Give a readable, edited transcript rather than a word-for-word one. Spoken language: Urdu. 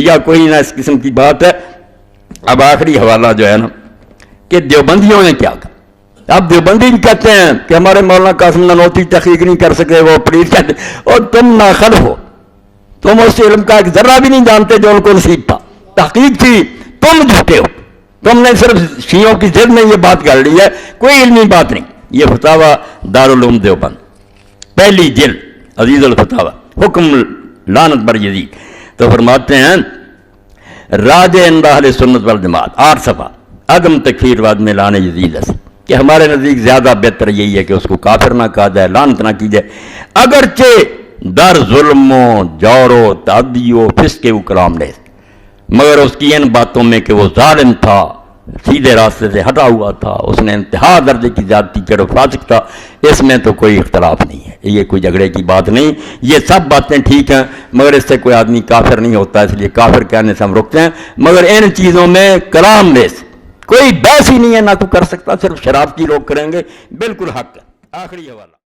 کیا کوئی نہ اس قسم کی بات ہے۔ اب آخری حوالہ جو ہے نا کہ دیوبندیوں نے کیا کہا۔ اب دیوبندی کہتے ہیں کہ ہمارے مولانا قاسم نانوتوی تحقیق نہیں کر سکے، وہ پلیز کہتے اور تم ناخل ہو، تم اس علم کا ایک ذرہ بھی نہیں جانتے جو ان کو نصیب تھا، تحقیق تھی، تم جھوٹے ہو، تم نے صرف شیعوں کی ضد میں یہ بات کر لی ہے، کوئی علمی بات نہیں۔ یہ فتاویٰ دارالعلوم دیوبند، پہلی جلد، عزیز الفتاویٰ، حکم لعنت بر یزید۔ تو فرماتے ہیں راج عند اہل سنت والجماعت، 8 صفحہ، عدم تکفیر بعد میں لعن یزید ایسے کہ ہمارے نزدیک زیادہ بہتر یہی ہے کہ اس کو کافر نہ کہا جائے، لعنت نہ کی جائے، اگرچہ در ظلم و جور و تعدی و فسق و کلام نہیں، مگر اس کی ان باتوں میں کہ وہ ظالم تھا، سیدھے راستے سے ہٹا ہوا تھا، اس نے انتہا درجے کی زیادتی کی اور فاسق تھا، اس میں تو کوئی اختلاف نہیں ہے، یہ کوئی جھگڑے کی بات نہیں، یہ سب باتیں ٹھیک ہیں، مگر اس سے کوئی آدمی کافر نہیں ہوتا، اس لیے کافر کہنے سے ہم رکتے ہیں، مگر ان چیزوں میں کلام لیس کوئی بحث ہی نہیں ہے، نہ کوئی کر سکتا، صرف شراب کی لوگ کریں گے، بالکل حق ہے۔ آخری حوالہ